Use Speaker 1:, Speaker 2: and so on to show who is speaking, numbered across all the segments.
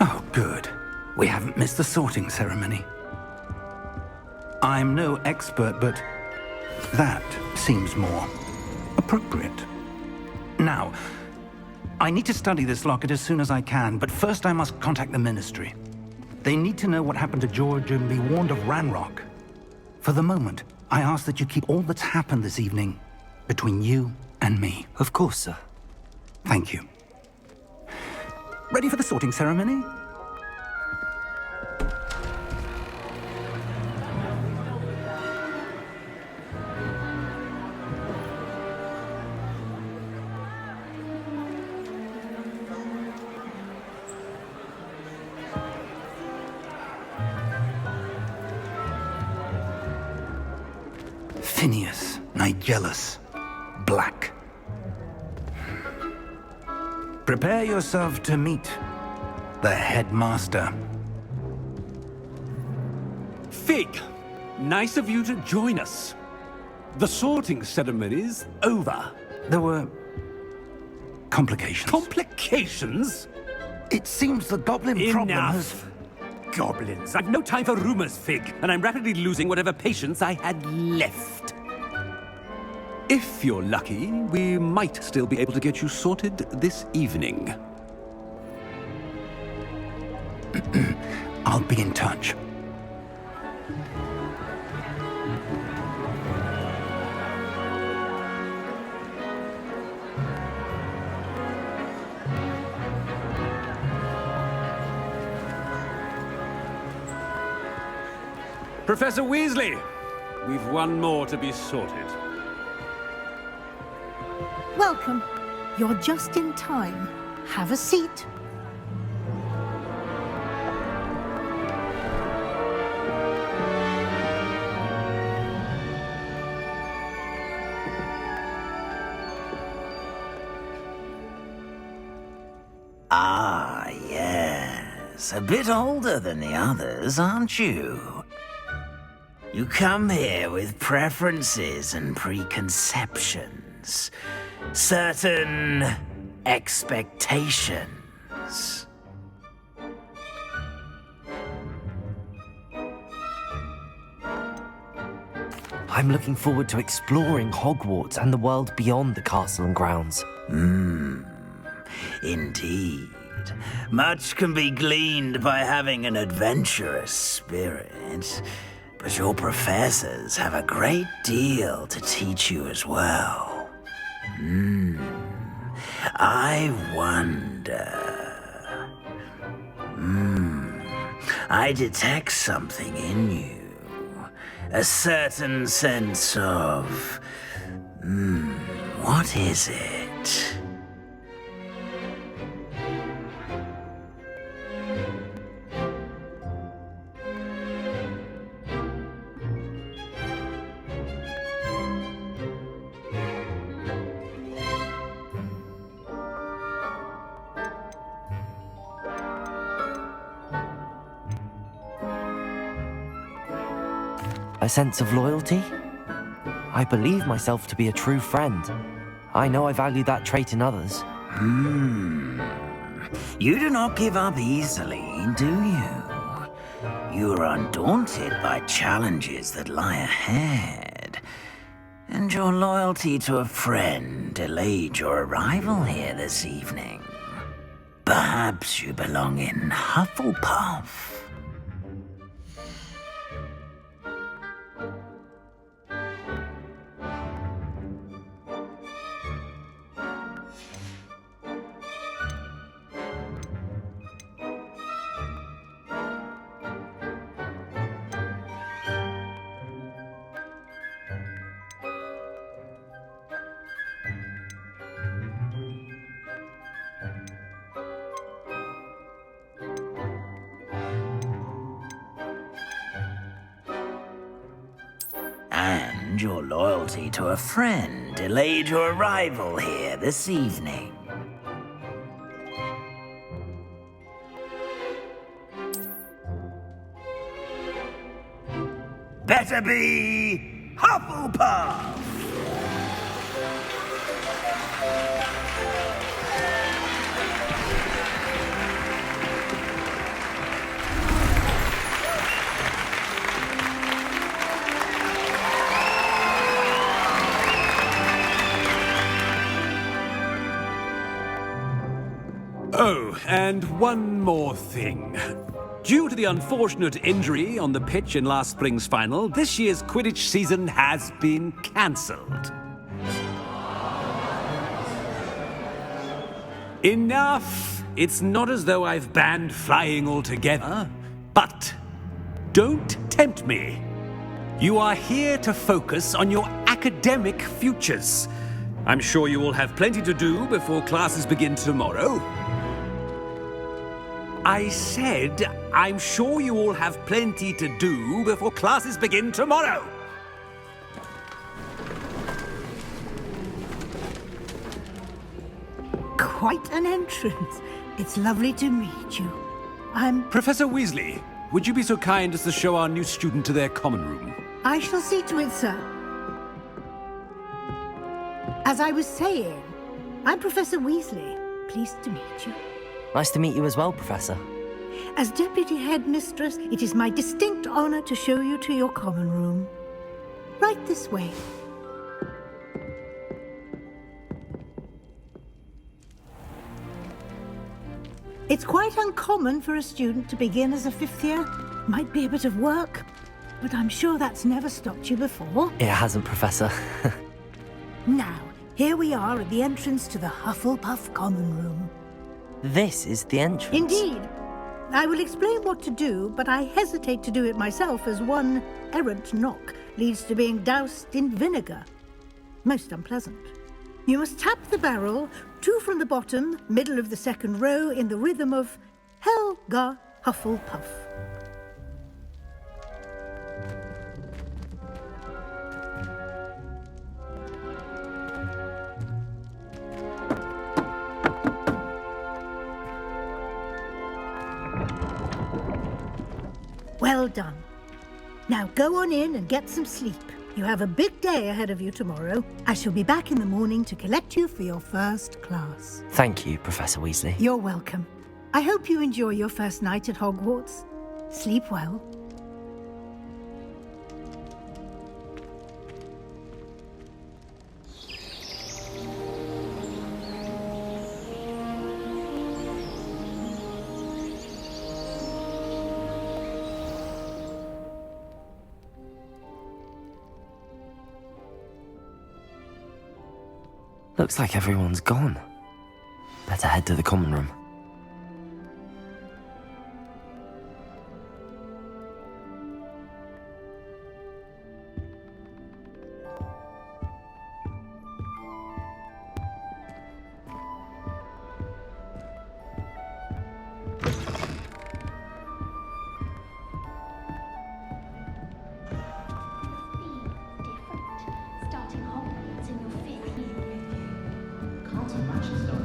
Speaker 1: Oh, good. We haven't missed the sorting ceremony. I'm no expert, but that seems more appropriate. Now, I need to study this locket as soon as I can, but first I must contact the Ministry. They need to know what happened to George and be warned of Ranrock. For the moment, I ask that you keep all that's happened this evening between you and me.
Speaker 2: Of course, sir.
Speaker 1: Thank you. Ready for the sorting ceremony? Phineas, Nigellus, Black. Prepare yourself to meet the headmaster.
Speaker 3: Fig, nice of you to join us. The sorting ceremony's over.
Speaker 1: There were complications.
Speaker 3: Complications?
Speaker 1: It seems the goblin problem has...
Speaker 3: Enough! Goblins. I've no time for rumors, Fig, and I'm rapidly losing whatever patience I had left. If you're lucky, we might still be able to get you sorted this evening.
Speaker 1: I'll be in touch.
Speaker 3: Professor Weasley, we've one more to be sorted.
Speaker 4: Welcome. You're just in time. Have a seat.
Speaker 5: Ah, yes. A bit older than the others, aren't you? You come here with preferences and preconceptions. Certain expectations.
Speaker 2: I'm looking forward to exploring Hogwarts and the world beyond the castle and grounds.
Speaker 5: Indeed. Much can be gleaned by having an adventurous spirit, but your professors have a great deal to teach you as well. I wonder... I detect something in you. A certain sense of... what is it?
Speaker 2: A sense of loyalty? I believe myself to be a true friend. I know I value that trait in others.
Speaker 5: You do not give up easily, do you? You are undaunted by challenges that lie ahead. And your loyalty to a friend delayed your arrival here this evening. Perhaps you belong in Hufflepuff. And your loyalty to a friend delayed your arrival here this evening. Better be Hufflepuff!
Speaker 3: Oh, and one more thing. Due to the unfortunate injury on the pitch in last spring's final, this year's Quidditch season has been cancelled. Enough! It's not as though I've banned flying altogether, but don't tempt me. You are here to focus on your academic futures. I'm sure you will have plenty to do before classes begin tomorrow. I said, I'm sure you all have plenty to do before classes begin tomorrow.
Speaker 4: Quite an entrance. It's lovely to meet you.
Speaker 3: Professor Weasley, would you be so kind as to show our new student to their common room?
Speaker 4: I shall see to it, sir. As I was saying, I'm Professor Weasley. Pleased to meet you.
Speaker 2: Nice to meet you as well, Professor.
Speaker 4: As Deputy Headmistress, it is my distinct honor to show you to your common room. Right this way. It's quite uncommon for a student to begin as a fifth year. Might be a bit of work, but I'm sure that's never stopped you before.
Speaker 2: It hasn't, Professor.
Speaker 4: Now, here we are at the entrance to the Hufflepuff Common Room.
Speaker 2: This is the entrance.
Speaker 4: Indeed. I will explain what to do, but I hesitate to do it myself as one errant knock leads to being doused in vinegar. Most unpleasant. You must tap the barrel, 2 from the bottom, middle of the second row, in the rhythm of Helga Hufflepuff. Well done. Now go on in and get some sleep. You have a big day ahead of you tomorrow. I shall be back in the morning to collect you for your first class.
Speaker 2: Thank you, Professor Weasley.
Speaker 4: You're welcome. I hope you enjoy your first night at Hogwarts. Sleep well.
Speaker 2: Looks like everyone's gone. Better head to the common room.
Speaker 6: Starting Hogwarts in your 5th year. Can't imagine stuff.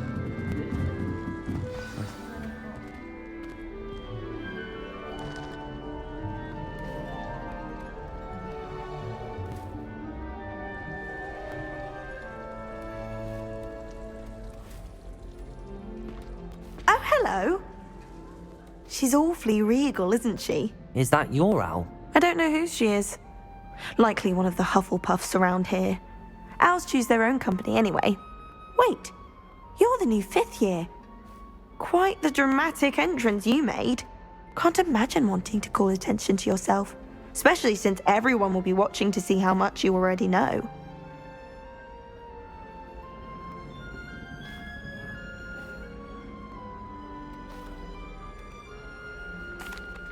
Speaker 7: Oh, hello. She's awfully regal, isn't she?
Speaker 2: Is that your owl?
Speaker 7: I don't know who she is. Likely one of the Hufflepuffs around here. Owls choose their own company anyway. Wait, you're the new 5th year. Quite the dramatic entrance you made. Can't imagine wanting to call attention to yourself, especially since everyone will be watching to see how much you already know.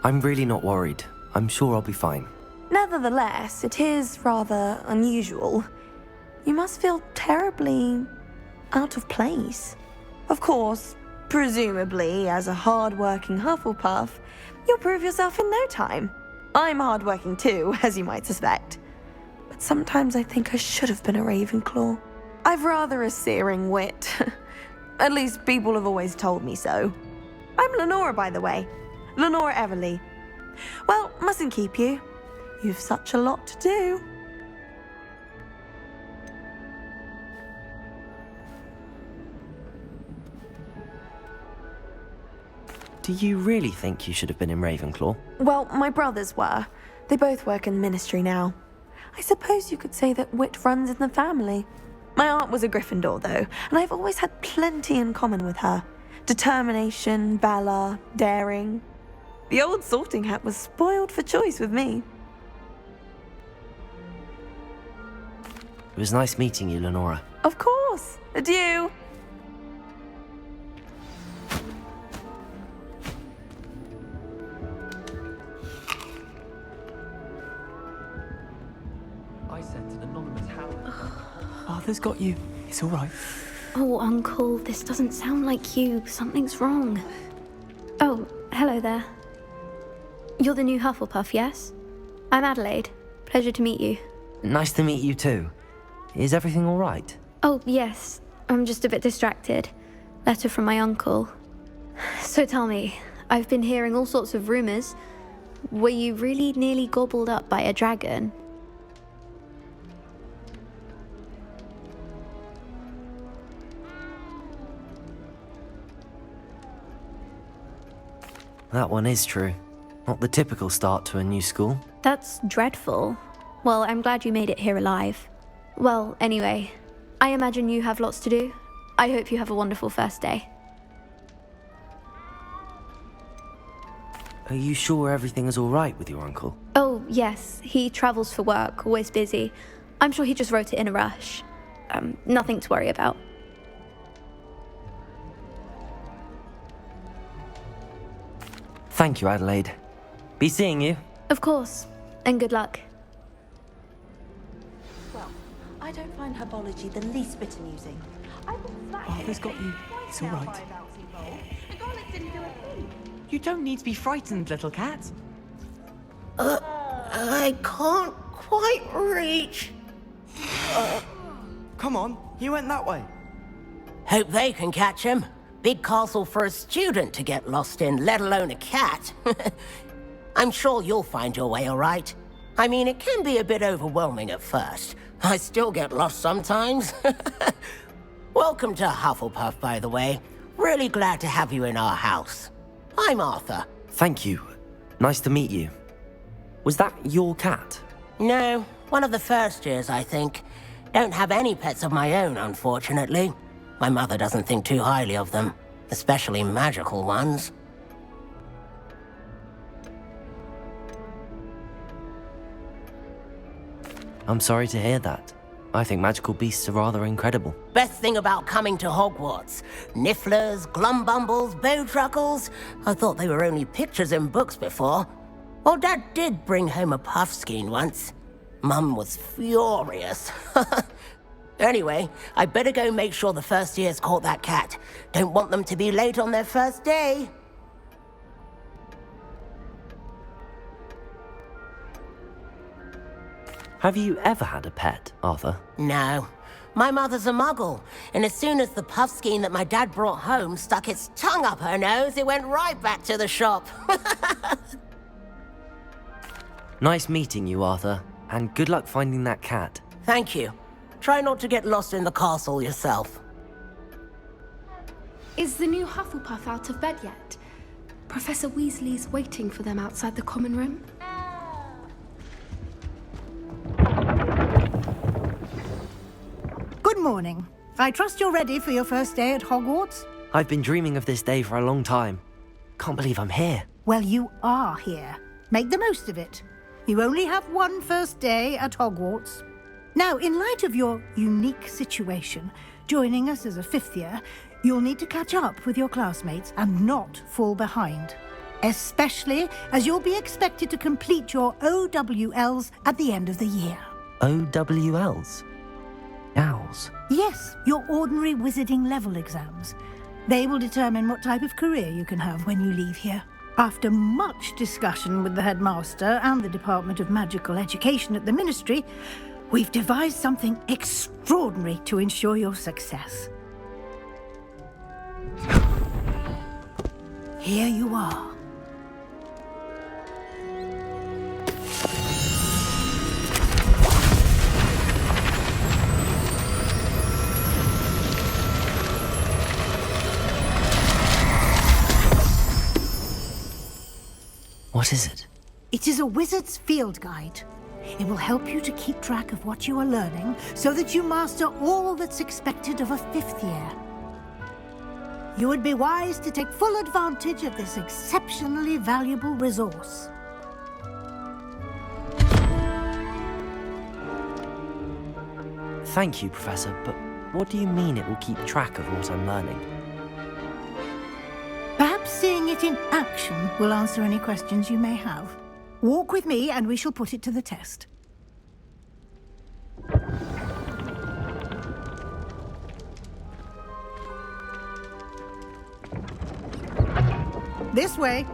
Speaker 2: I'm really not worried. I'm sure I'll be fine.
Speaker 7: Nevertheless, it is rather unusual. You must feel terribly out of place. Of course, presumably, as a hard-working Hufflepuff, you'll prove yourself in no time. I'm hard-working too, as you might suspect. But sometimes I think I should have been a Ravenclaw. I've rather a searing wit. At least people have always told me so. I'm Lenora, by the way. Lenora Everly. Well, mustn't keep you. You've such a lot to do.
Speaker 2: Do you really think you should have been in Ravenclaw?
Speaker 7: Well, my brothers were. They both work in the ministry now. I suppose you could say that wit runs in the family. My aunt was a Gryffindor, though, and I've always had plenty in common with her, Determination, valor, daring. The old sorting hat was spoiled for choice with me.
Speaker 2: It was nice meeting you, Lenora.
Speaker 7: Of course. Adieu.
Speaker 2: I sent an anonymous Arthur's got you. It's all right.
Speaker 8: Oh, Uncle, this doesn't sound like you. Something's wrong. Oh, hello there. You're the new Hufflepuff, yes? I'm Adelaide. Pleasure to meet you.
Speaker 2: Nice to meet you too. Is everything all right?
Speaker 8: Oh, yes. I'm just a bit distracted. Letter from my uncle. So tell me, I've been hearing all sorts of rumors. Were you really nearly gobbled up by a dragon?
Speaker 2: That one is true. Not the typical start to a new school.
Speaker 8: That's dreadful. Well, I'm glad you made it here alive. Well, anyway, I imagine you have lots to do. I hope you have a wonderful first day.
Speaker 2: Are you sure everything is all right with your uncle?
Speaker 8: Oh, yes. He travels for work, always busy. I'm sure he just wrote it in a rush. Nothing to worry about.
Speaker 2: Thank you, Adelaide. Be seeing you.
Speaker 8: Of course. And good luck.
Speaker 9: Well, I don't find herbology the least bit amusing.
Speaker 10: Arthur's got you. It's all right. You don't need to be frightened, little cat.
Speaker 9: I can't quite reach.
Speaker 10: Come on, you went that way.
Speaker 11: Hope they can catch him. Big castle for a student to get lost in, let alone a cat. I'm sure you'll find your way all right. I mean, it can be a bit overwhelming at first. I still get lost sometimes. Welcome to Hufflepuff, by the way. Really glad to have you in our house. I'm Arthur.
Speaker 2: Thank you. Nice to meet you. Was that your cat?
Speaker 11: No, one of the first years, I think. Don't have any pets of my own, unfortunately. My mother doesn't think too highly of them, especially magical ones.
Speaker 2: I'm sorry to hear that. I think magical beasts are rather incredible.
Speaker 11: Best thing about coming to Hogwarts. Nifflers, glumbumbles, bowtruckles. I thought they were only pictures in books before. Well, Dad did bring home a puffskein once. Mum was furious. Anyway, I better go make sure the first years caught that cat. Don't want them to be late on their first day.
Speaker 2: Have you ever had a pet, Arthur?
Speaker 11: No. My mother's a muggle, and as soon as the puffskein that my dad brought home stuck its tongue up her nose, it went right back to the shop.
Speaker 2: Nice meeting you, Arthur, and good luck finding that cat.
Speaker 11: Thank you. Try not to get lost in the castle yourself.
Speaker 12: Is the new Hufflepuff out of bed yet? Professor Weasley's waiting for them outside the common room.
Speaker 4: Good morning. I trust you're ready for your first day at Hogwarts?
Speaker 2: I've been dreaming of this day for a long time. Can't believe I'm here.
Speaker 4: Well, you are here. Make the most of it. You only have one first day at Hogwarts. Now, in light of your unique situation, joining us as a fifth year, you'll need to catch up with your classmates and not fall behind. Especially as you'll be expected to complete your OWLs at the end of the year.
Speaker 2: OWLs? Owls?
Speaker 4: Yes, your ordinary wizarding level exams. They will determine what type of career you can have when you leave here. After much discussion with the headmaster and the Department of Magical Education at the Ministry, we've devised something extraordinary to ensure your success. Here you are.
Speaker 2: What is it?
Speaker 4: It is a wizard's field guide. It will help you to keep track of what you are learning so that you master all that's expected of a fifth year. You would be wise to take full advantage of this exceptionally valuable resource.
Speaker 2: Thank you, Professor, but what do you mean it will keep track of what I'm learning?
Speaker 4: Perhaps seeing it in action will answer any questions you may have. Walk with me and we shall put it to the test. This way.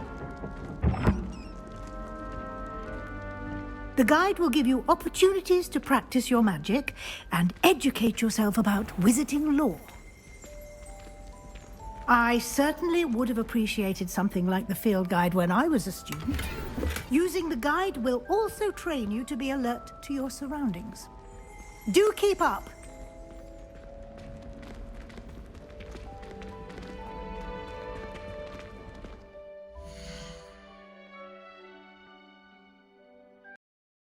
Speaker 4: The guide will give you opportunities to practice your magic and educate yourself about wizarding lore. I certainly would have appreciated something like the field guide when I was a student. Using the guide will also train you to be alert to your surroundings. Do keep up!